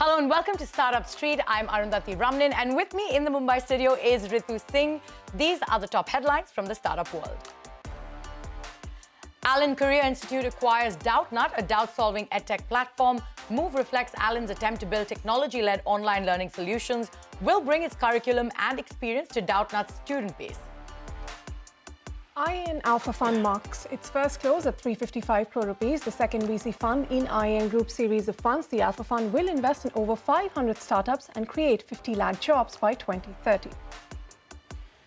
Hello and welcome to Startup Street. I'm Arundhati Ramnin, and with me in the Mumbai studio is Ritu Singh. These are the top headlines from the startup world. Allen Career Institute acquires Doubtnut, a doubt-solving edtech platform. Move reflects Allen's attempt to build technology-led online learning solutions. Will bring its curriculum and experience to Doubtnut's student base. IAN Alpha Fund marks its first close at 355 crore rupees, the second VC fund in IAN Group series of funds. The Alpha Fund will invest in over 500 startups and create 50 lakh jobs by 2030.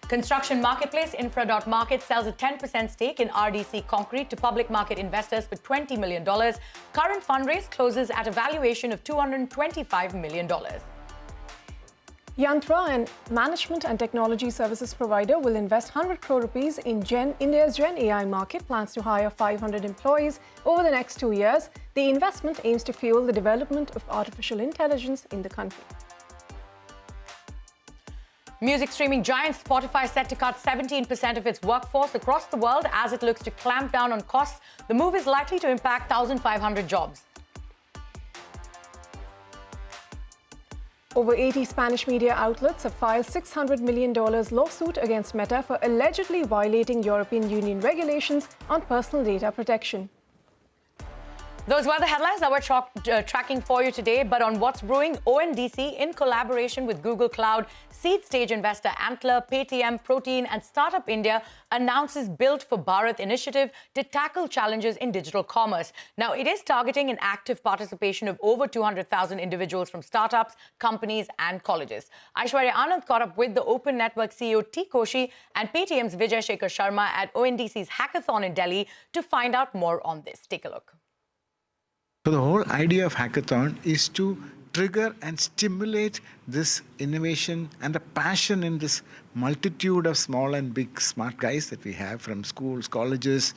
Construction marketplace Infra.Market sells a 10% stake in RDC Concrete to public market investors for $20 million. Current fundraise closes at a valuation of $225 million. Yantra, an management and technology services provider, will invest 100 crore rupees in India's Gen AI market, plans to hire 500 employees over the next 2 years. The investment aims to fuel the development of artificial intelligence in the country. Music streaming giant Spotify set to cut 17% of its workforce across the world as it looks to clamp down on costs. The move is likely to impact 1,500 jobs. Over 80 Spanish media outlets have filed $600 million lawsuit against Meta for allegedly violating European Union regulations on personal data protection. Those were the headlines that we're tracking for you today. But on what's brewing, ONDC, in collaboration with Google Cloud, seed stage investor Antler, Paytm, Protein, and Startup India announces Build For Bharat initiative to tackle challenges in digital commerce. Now, it is targeting an active participation of over 200,000 individuals from startups, companies, and colleges. Aishwarya Anand caught up with the Open Network CEO T. Koshi and Paytm's Vijay Shekhar Sharma at ONDC's hackathon in Delhi to find out more on this. Take a look. So the whole idea of hackathon is to trigger and stimulate this innovation and a passion in this multitude of small and big smart guys that we have from schools, colleges,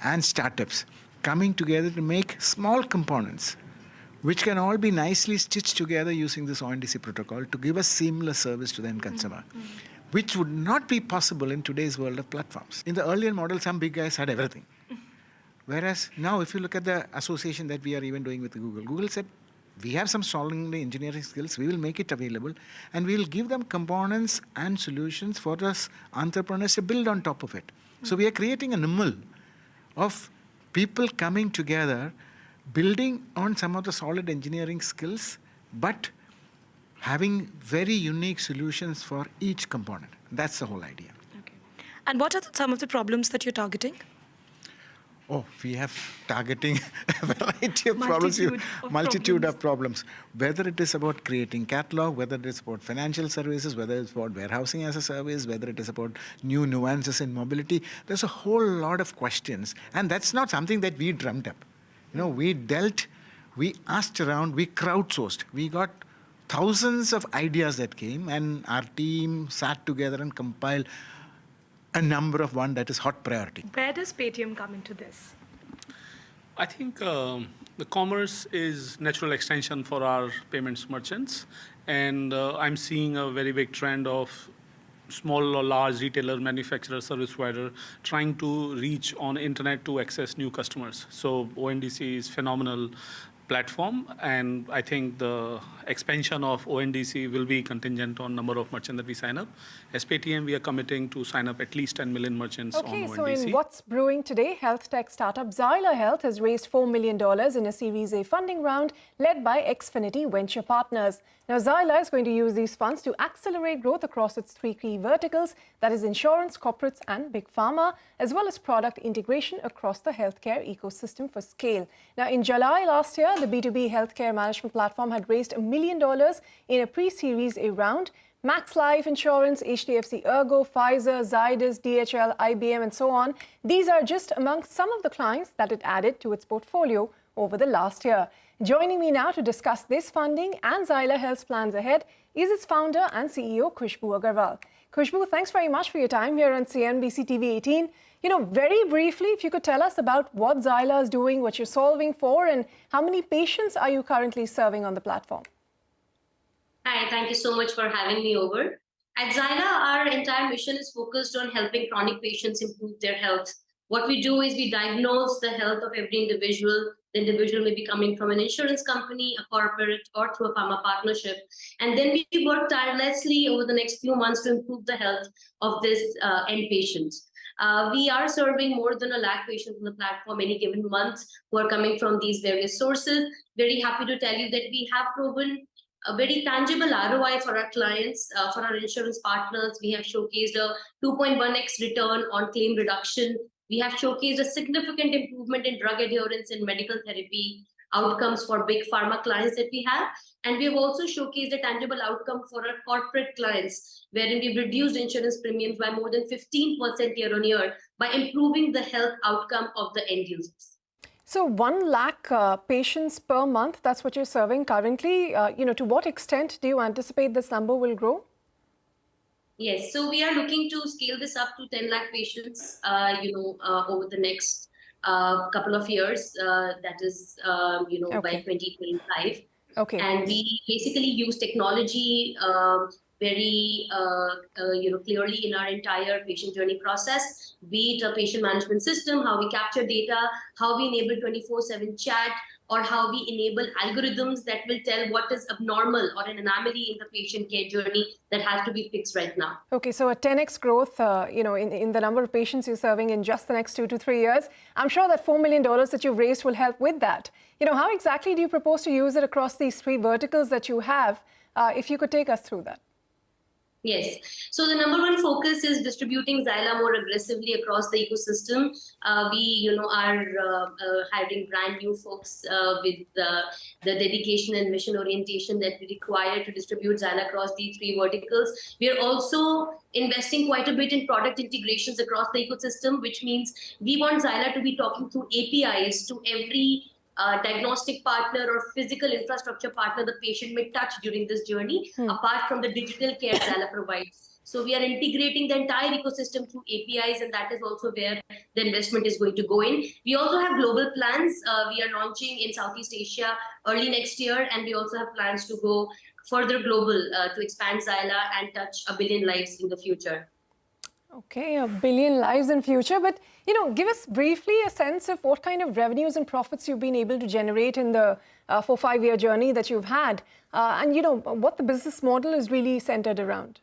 and startups coming together to make small components which can all be nicely stitched together using this ONDC protocol to give a seamless service to the end consumer, which would not be possible in today's world of platforms. In the earlier model, some big guys had everything. Whereas now, if you look at the association that we are even doing with Google, Google said, we have some strong engineering skills, we will make it available, and we will give them components and solutions for us entrepreneurs to build on top of it. So we are creating a nimble of people coming together, building on some of the solid engineering skills, but having very unique solutions for each component. That's the whole idea. Okay. And what are some of the problems that you're targeting? Oh, we have targeting a variety of problems, multitude of problems. Whether it is about creating catalog, whether it is about financial services, whether it's about warehousing as a service, whether it is about new nuances in mobility, there's a whole lot of questions. And that's not something that we dreamt up. You know, we asked around, we crowdsourced. We got thousands of ideas that came, and our team sat together and compiled a number of one that is hot priority. Where does Paytm come into this? I think the commerce is natural extension for our payments merchants. And I'm seeing a very big trend of small or large retailer, manufacturer, service provider trying to reach on internet to access new customers. So ONDC is phenomenal platform, and I think the expansion of ONDC will be contingent on number of merchants that we sign up. As Paytm, we are committing to sign up at least 10 million merchants on ONDC. Okay, so in what's brewing today, health tech startup Zyla Health has raised $4 million in a Series A funding round led by Xfinity Venture Partners. Now, Zyla is going to use these funds to accelerate growth across its three key verticals, that is insurance, corporates, and big pharma, as well as product integration across the healthcare ecosystem for scale. Now, in July last year, the B2B healthcare management platform had raised $1 million in a pre-Series A round. Max Life Insurance, HDFC Ergo, Pfizer, Zydus, DHL, IBM, and so on. These are just among some of the clients that it added to its portfolio over the last year. Joining me now to discuss this funding and Zyla Health's plans ahead is its founder and CEO, Khushbu Agarwal. Khushbu, thanks very much for your time here on CNBC-TV18. You know, very briefly, if you could tell us about what Zyla is doing, what you're solving for, and how many patients are you currently serving on the platform? Hi, thank you so much for having me over. At Zyla, our entire mission is focused on helping chronic patients improve their health. What we do is we diagnose the health of every individual The individual may be coming from an insurance company, a corporate, or through a pharma partnership. And then we work tirelessly over the next few months to improve the health of this end patient. We are serving more than 1 lakh patients on the platform any given month who are coming from these various sources. Very happy to tell you that we have proven a very tangible ROI for our clients, for our insurance partners. We have showcased a 2.1x return on claim reduction. We have showcased a significant improvement in drug adherence and medical therapy outcomes for big pharma clients that we have. And we have also showcased a tangible outcome for our corporate clients, wherein we've reduced insurance premiums by more than 15% year on year by improving the health outcome of the end users. So 1 lakh patients per month, that's what you're serving currently. To what extent do you anticipate this number will grow? Yes, so we are looking to scale this up to 10 lakh patients, over the next couple of years. That is, by 2025. Okay. And we basically use technology very clearly in our entire patient journey process, be it a patient management system, how we capture data, how we enable 24/7 chat, or how we enable algorithms that will tell what is abnormal or an anomaly in the patient care journey that has to be fixed right now. Okay, so a 10x growth, in the number of patients you're serving in just the next 2 to 3 years. I'm sure that $4 million that you've raised will help with that. How exactly do you propose to use it across these 3 verticals that you have? If you could take us through that. Yes. So the number one focus is distributing Zyla more aggressively across the ecosystem. We, are hiring brand new folks with the dedication and mission orientation that we require to distribute Zyla across these 3 verticals. We are also investing quite a bit in product integrations across the ecosystem, which means we want Zyla to be talking through APIs to every diagnostic partner or physical infrastructure partner the patient may touch during this journey, apart from the digital care Zyla provides. So we are integrating the entire ecosystem through APIs, and that is also where the investment is going to go in. We also have global plans. We are launching in Southeast Asia early next year, and we also have plans to go further global to expand Zyla and touch 1 billion lives in the future. Okay, 1 billion lives in future. But, give us briefly a sense of what kind of revenues and profits you've been able to generate in the 4-5-year journey that you've had. And, what the business model is really centered around.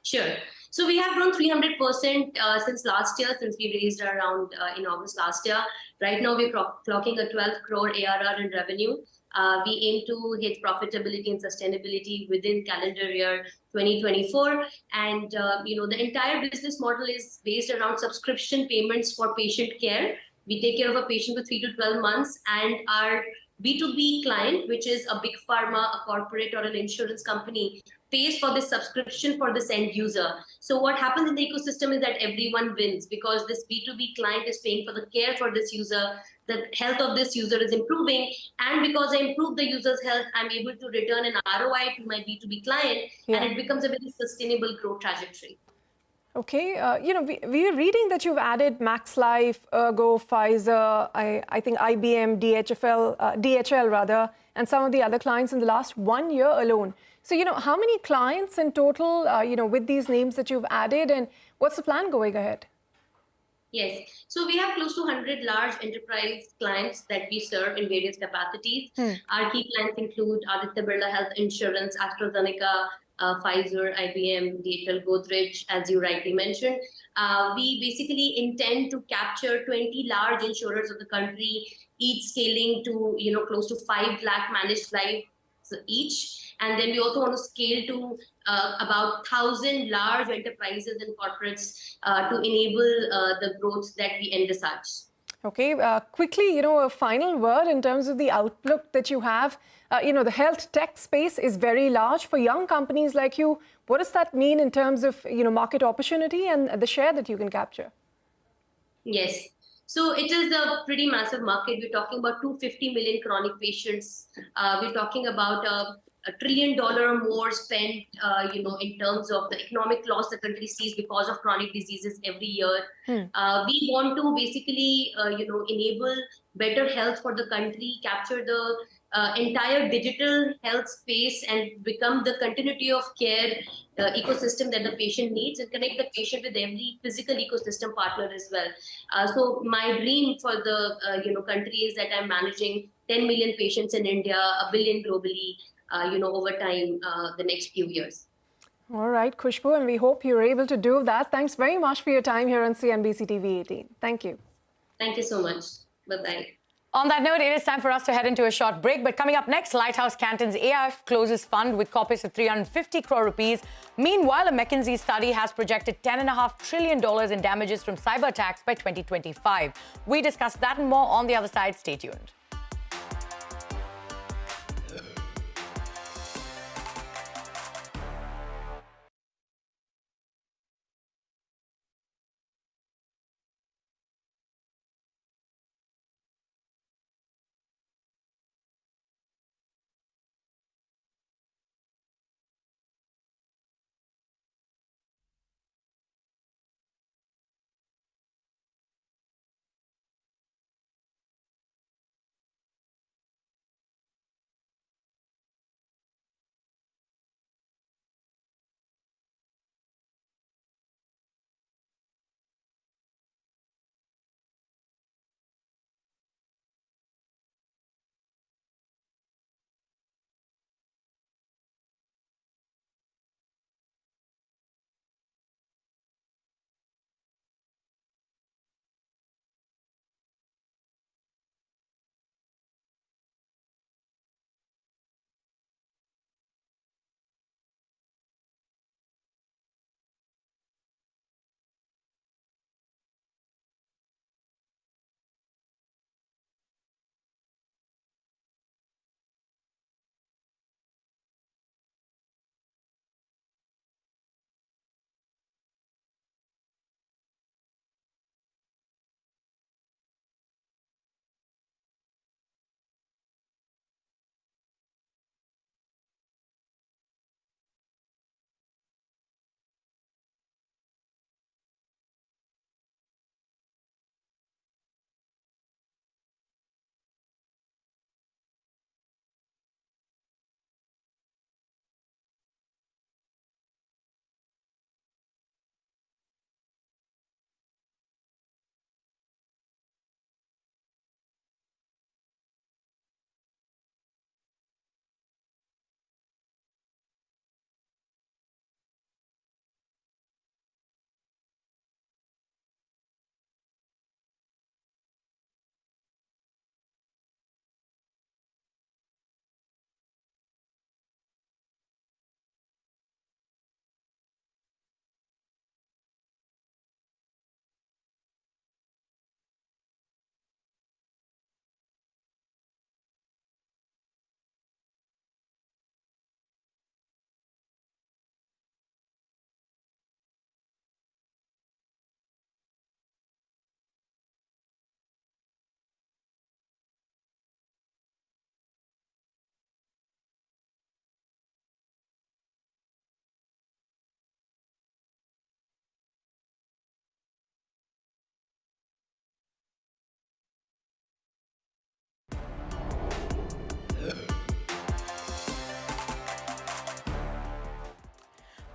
Sure. So we have grown 300% since last year, since we raised around in August last year. Right now, we're clocking a 12 crore ARR in revenue. We aim to hit profitability and sustainability within calendar year 2024. And, the entire business model is based around subscription payments for patient care. We take care of a patient for 3 to 12 months, and our B2B client, which is a big pharma, a corporate, or an insurance company, pays for this subscription for this end user. So what happens in the ecosystem is that everyone wins, because this B2B client is paying for the care for this user, the health of this user is improving, and because I improve the user's health, I'm able to return an ROI to my B2B client, and it becomes a very sustainable growth trajectory. Okay, we were reading that you've added Max Life, Ergo, Pfizer, I think IBM, DHL rather, and some of the other clients in the last 1 year alone. So, how many clients in total, with these names that you've added, and what's the plan going ahead? Yes, so we have close to 100 large enterprise clients that we serve in various capacities. Our key clients include Aditya Birla Health Insurance, AstraZeneca, Pfizer, IBM, DHL, Godrej, as you rightly mentioned. We basically intend to capture 20 large insurers of the country, each scaling to close to 5 lakh managed lives each. And then we also want to scale to about 1,000 large enterprises and corporates to enable the growth that we envisage. Okay, quickly, a final word in terms of the outlook that you have. The health tech space is very large for young companies like you. What does that mean in terms of, market opportunity and the share that you can capture? Yes. So it is a pretty massive market. We're talking about 250 million chronic patients. We're talking about $1 trillion or more spent, in terms of the economic loss the country sees because of chronic diseases every year. We want to basically, enable better health for the country, capture the entire digital health space and become the continuity of care ecosystem that the patient needs, and connect the patient with every physical ecosystem partner as well. So my dream for the country is that I'm managing 10 million patients in India, a billion globally, over time, the next few years. All right, Khushbu, and we hope you're able to do that. Thanks very much for your time here on CNBC TV 18. Thank you. Thank you so much. Bye-bye. On that note, it is time for us to head into a short break. But coming up next, Lighthouse Canton's AIF closes fund with corpus of 350 crore rupees. Meanwhile, a McKinsey study has projected $10.5 trillion in damages from cyber attacks by 2025. We discuss that and more on the other side. Stay tuned.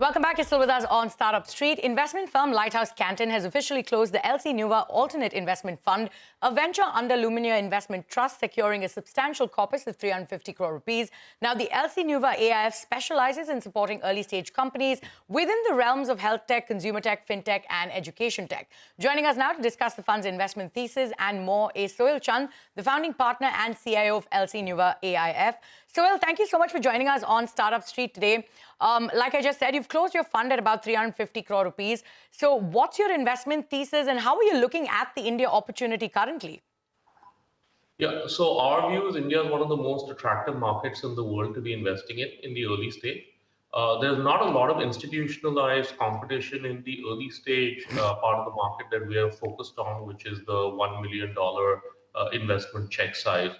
Welcome back. You're still with us on Startup Street. Investment firm Lighthouse Canton has officially closed the Nueva Alternate Investment Fund, a venture under Luminia Investment Trust, securing a substantial corpus of 350 crore rupees. Now, the Nueva AIF specializes in supporting early-stage companies within the realms of health tech, consumer tech, fintech, and education tech. Joining us now to discuss the fund's investment thesis and more is Sohail Chand, the founding partner and CIO of Nueva AIF. Sohail, thank you so much for joining us on Startup Street today. Like I just said, you've closed your fund at about 350 crore rupees. So what's your investment thesis and how are you looking at the India opportunity currently? Yeah, so our view is India is one of the most attractive markets in the world to be investing in the early stage. There's not a lot of institutionalized competition in the early stage part of the market that we are focused on, which is the $1 million investment check size.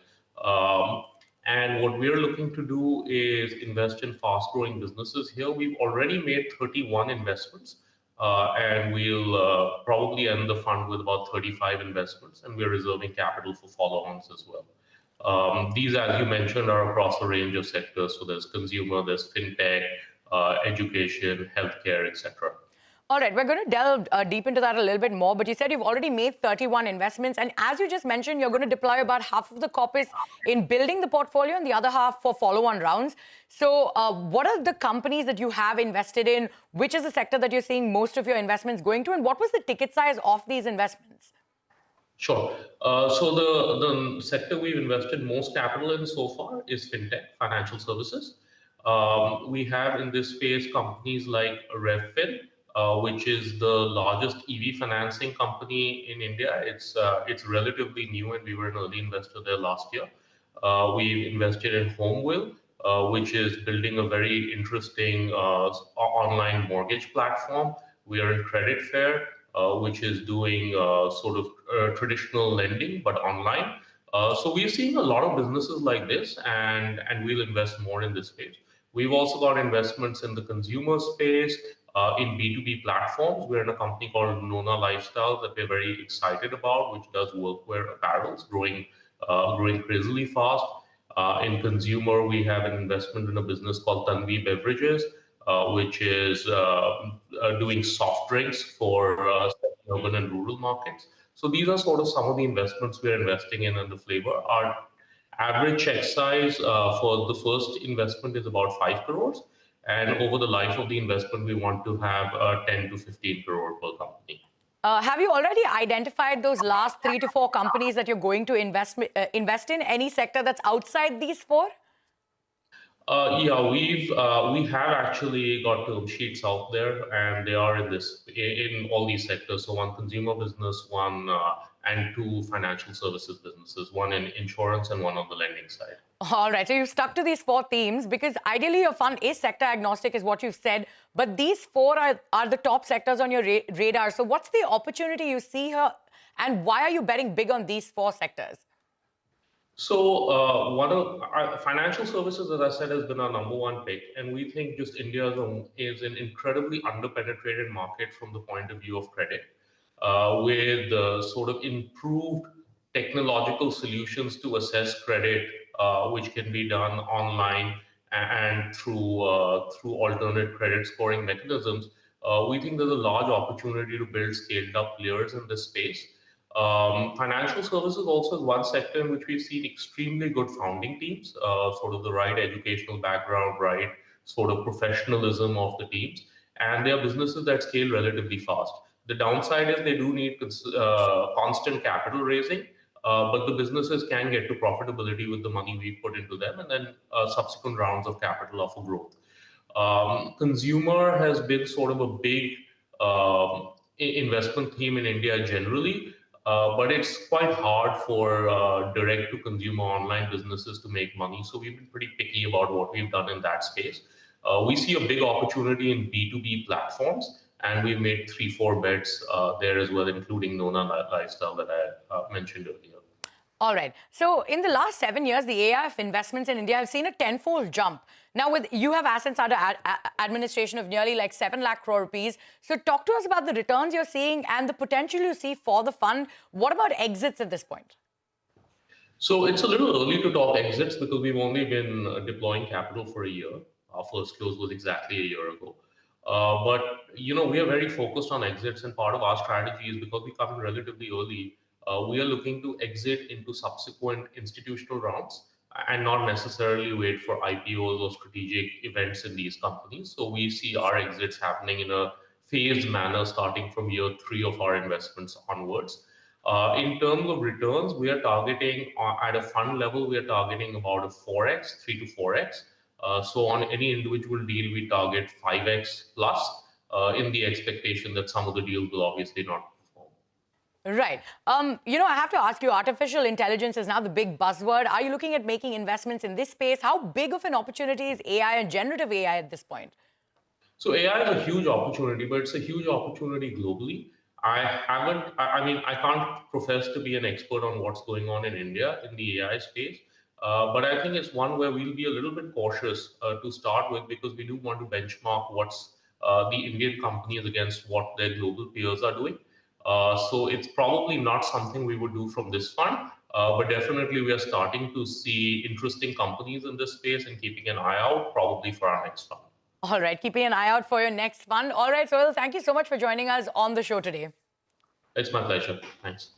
And what we're looking to do is invest in fast-growing businesses here. We've already made 31 investments, and we'll probably end the fund with about 35 investments, and we're reserving capital for follow-ons as well. These, as you mentioned, are across a range of sectors. So there's consumer, there's fintech, education, healthcare, etc. All right, we're going to delve deep into that a little bit more, but you said you've already made 31 investments. And as you just mentioned, you're going to deploy about half of the corpus in building the portfolio and the other half for follow-on rounds. So what are the companies that you have invested in? Which is the sector that you're seeing most of your investments going to? And what was the ticket size of these investments? Sure. So the sector we've invested most capital in so far is fintech, financial services. We have in this space companies like Revfin, which is the largest EV financing company in India. It's relatively new, and we were an early investor there last year. We've invested in HomeWill, which is building a very interesting online mortgage platform. We are in Creditfair, which is doing sort of traditional lending but online. So we're seeing a lot of businesses like this, and we'll invest more in this space. We've also got investments in the consumer space, in B2B platforms. We're in a company called Nueva Lifestyle that we're very excited about, which does workwear apparels, growing crazily fast. In consumer, we have an investment in a business called Tanvi Beverages, which is doing soft drinks for urban and rural markets. So these are sort of some of the investments we're investing in the flavor. Our average check size for the first investment is about 5 crores. And over the life of the investment, we want to have 10 to 15 crore per company. Have you already identified those last 3 to 4 companies that you're going to invest in? Any sector that's outside these 4? Yeah, we have actually got term sheets out there, and they are in all these sectors. So one consumer business, one and 2 financial services businesses, one in insurance and one on the lending side. All right, so you've stuck to these 4 themes because ideally your fund is sector agnostic, is what you've said. But these 4 are the top sectors on your radar. So what's the opportunity you see here, and why are you betting big on these 4 sectors? So one of our financial services, as I said, has been our #1 pick, and we think just India is an incredibly underpenetrated market from the point of view of credit, with sort of improved technological solutions to assess credit, which can be done online and through alternate credit scoring mechanisms. We think there's a large opportunity to build scaled-up players in this space. Financial services also is one sector in which we've seen extremely good founding teams, sort of the right educational background, right sort of professionalism of the teams, and they are businesses that scale relatively fast. The downside is they do need constant capital raising, but the businesses can get to profitability with the money we put into them, and then subsequent rounds of capital offer growth. Consumer has been sort of a big investment theme in India generally. But it's quite hard for direct-to-consumer online businesses to make money. So we've been pretty picky about what we've done in that space. We see a big opportunity in B2B platforms, and we've made 3-4 bets there as well, including Nueva Lifestyle that I mentioned earlier. All right. So in the last 7 years, the AIF investments in India have seen a tenfold jump. Now, you have assets under administration of nearly like 7 lakh crore rupees. So talk to us about the returns you're seeing and the potential you see for the fund. What about exits at this point? So it's a little early to talk exits because we've only been deploying capital for a year. Our first close was exactly a year ago. But, we are very focused on exits, and part of our strategy is because we come in relatively early, we are looking to exit into subsequent institutional rounds and not necessarily wait for IPOs or strategic events in these companies. So we see our exits happening in a phased manner starting from year 3 of our investments onwards. In terms of returns, we are targeting at a fund level, we are targeting about a 4x, 3 to 4x. So on any individual deal, we target 5x plus in the expectation that some of the deals will obviously not. Right. I have to ask you, artificial intelligence is now the big buzzword. Are you looking at making investments in this space? How big of an opportunity is AI and generative AI at this point? So AI is a huge opportunity, but it's a huge opportunity globally. I can't profess to be an expert on what's going on in India in the AI space, but I think it's one where we'll be a little bit cautious to start with because we do want to benchmark what's the Indian companies against what their global peers are doing. So it's probably not something we would do from this fund, But definitely, we are starting to see interesting companies in this space and keeping an eye out, probably for our next fund. All right, keeping an eye out for your next fund. All right, Sohail, thank you so much for joining us on the show today. It's my pleasure. Thanks.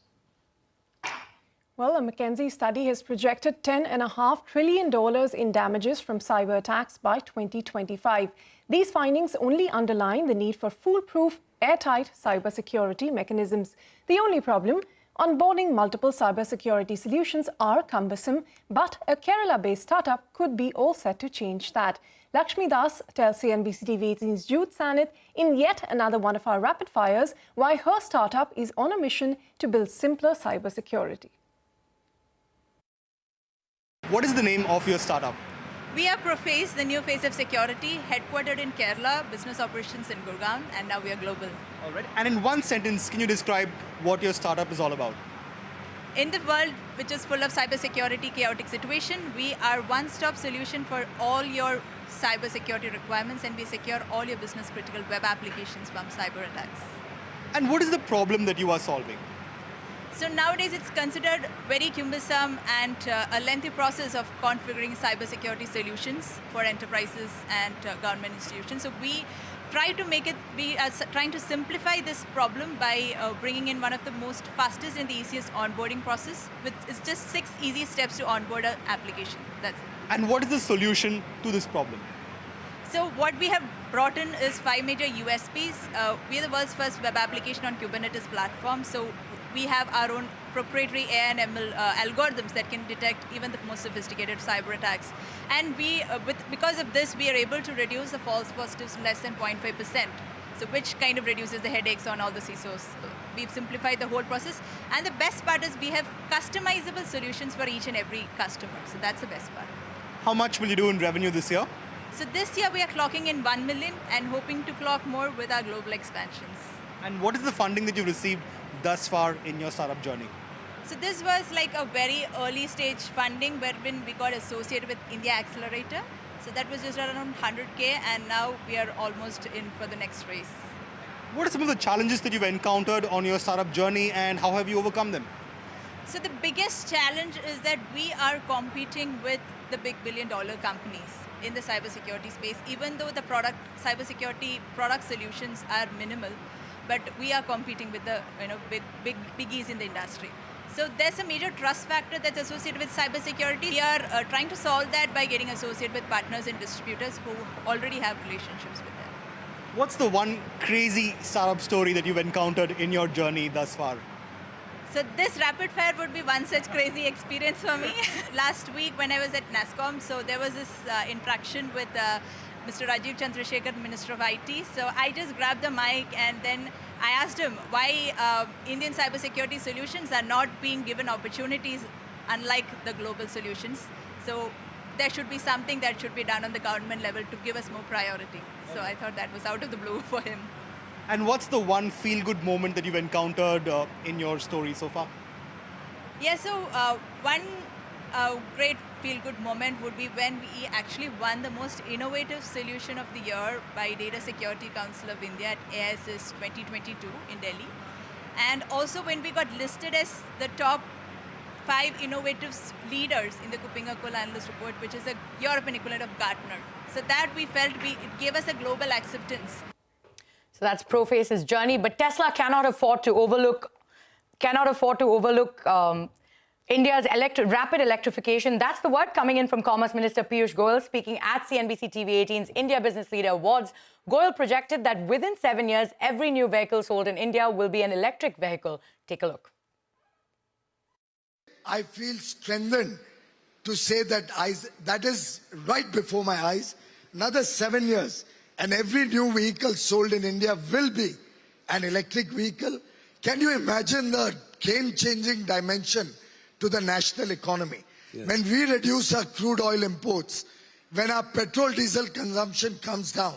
Well, a McKinsey study has projected $10.5 trillion in damages from cyber attacks by 2025. These findings only underline the need for foolproof, airtight cybersecurity mechanisms. The only problem? Onboarding multiple cybersecurity solutions are cumbersome, but a Kerala-based startup could be all set to change that. Lakshmi Das tells CNBC-TV18's Jude Sanith in yet another one of our rapid fires why her startup is on a mission to build simpler cybersecurity. What is the name of your startup? We are Proface, the new face of security, headquartered in Kerala, business operations in Gurgaon, and now we are global. All right. And in one sentence, can you describe what your startup is all about? In the world which is full of cybersecurity chaotic situation, we are one-stop solution for all your cybersecurity requirements, and we secure all your business critical web applications from cyber attacks. And what is the problem that you are solving? So nowadays it's considered very cumbersome and a lengthy process of configuring cybersecurity solutions for enterprises and government institutions. So we try to make it trying to simplify this problem by bringing in one of the most fastest and the easiest onboarding process. It's just 6 easy steps to onboard an application. That's it. And what is the solution to this problem? So what we have brought in is 5 major USPs. We are the world's first web application on Kubernetes platform. So we have our own proprietary AI and ML algorithms that can detect even the most sophisticated cyber attacks. And because of this, we are able to reduce the false positives less than 0.5%. So which kind of reduces the headaches on all the CISOs. We've simplified the whole process. And the best part is we have customizable solutions for each and every customer. So that's the best part. How much will you do in revenue this year? So this year we are clocking in 1 million and hoping to clock more with our global expansions. And what is the funding that you've received thus far in your startup journey? So this was like a very early stage funding wherein we got associated with India Accelerator. So that was just around 100K, and now we are almost in for the next race. What are some of the challenges that you've encountered on your startup journey, and how have you overcome them? So the biggest challenge is that we are competing with the big billion-dollar companies in the cybersecurity space, even though the cybersecurity product solutions are minimal, but we are competing with the big biggies in the industry. So there's a major trust factor that's associated with cybersecurity. We are trying to solve that by getting associated with partners and distributors who already have relationships with them. What's the one crazy startup story that you've encountered in your journey thus far? So this rapid fire would be one such crazy experience for me. Last week when I was at NASSCOM, so there was this interaction with Mr. Rajiv Chandrasekhar, Minister of IT. So I just grabbed the mic and then I asked him why Indian cybersecurity solutions are not being given opportunities unlike the global solutions. So there should be something that should be done on the government level to give us more priority. So I thought that was out of the blue for him. And what's the one feel-good moment that you've encountered in your story so far? Yeah, so one great feel-good moment would be when we actually won the most innovative solution of the year by Data Security Council of India at AISS 2022 in Delhi. And also when we got listed as the top 5 innovative leaders in the KuppingerCole Analyst Report, which is a European equivalent of Gartner. So that we felt it gave us a global acceptance. So that's Proface's journey, but Tesla cannot afford to overlook India's rapid electrification. That's the word coming in from Commerce Minister Piyush Goyal speaking at CNBC-TV18's India Business Leader Awards. Goyal projected that within 7 years, every new vehicle sold in India will be an electric vehicle. Take a look. I feel strengthened to say that is right before my eyes. Another 7 years, and every new vehicle sold in India will be an electric vehicle. Can you imagine the game-changing dimension to the national economy? Yes. When we reduce our crude oil imports, when our petrol diesel consumption comes down,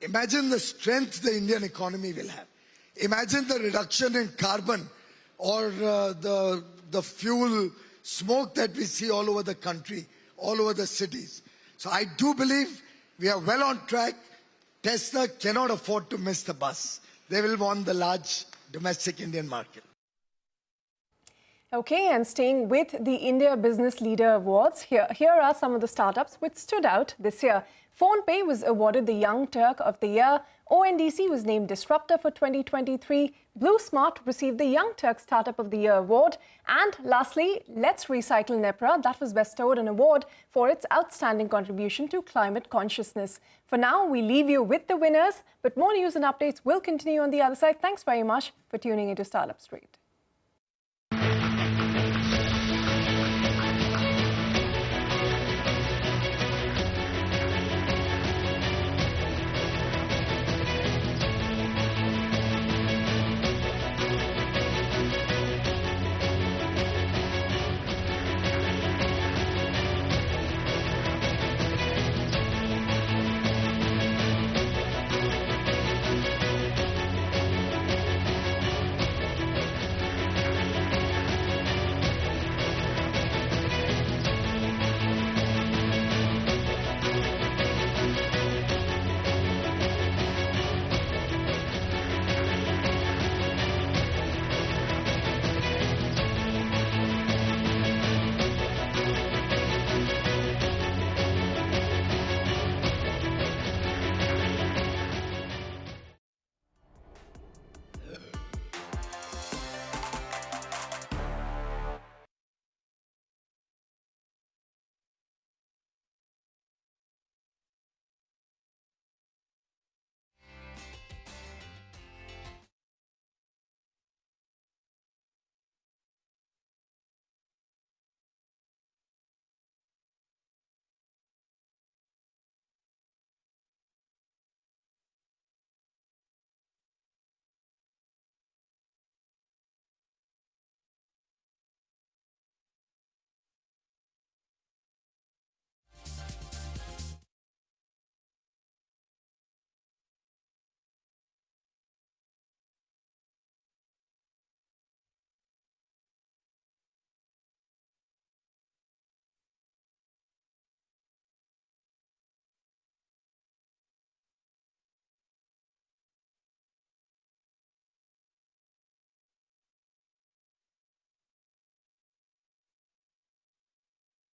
imagine the strength the Indian economy will have. Imagine the reduction in carbon or the fuel smoke that we see all over the country, all over the cities. So I do believe we are well on track. Tesla cannot afford to miss the bus. They will want the large domestic Indian market. Okay, and staying with the India Business Leader Awards, here are some of the startups which stood out this year. PhonePe was awarded the Young Turk of the Year. ONDC was named Disruptor for 2023. BlueSmart received the Young Turk Startup of the Year award. And lastly, Let's Recycle Nepra, that was bestowed an award for its outstanding contribution to climate consciousness. For now, we leave you with the winners, but more news and updates will continue on the other side. Thanks very much for tuning into Startup Street.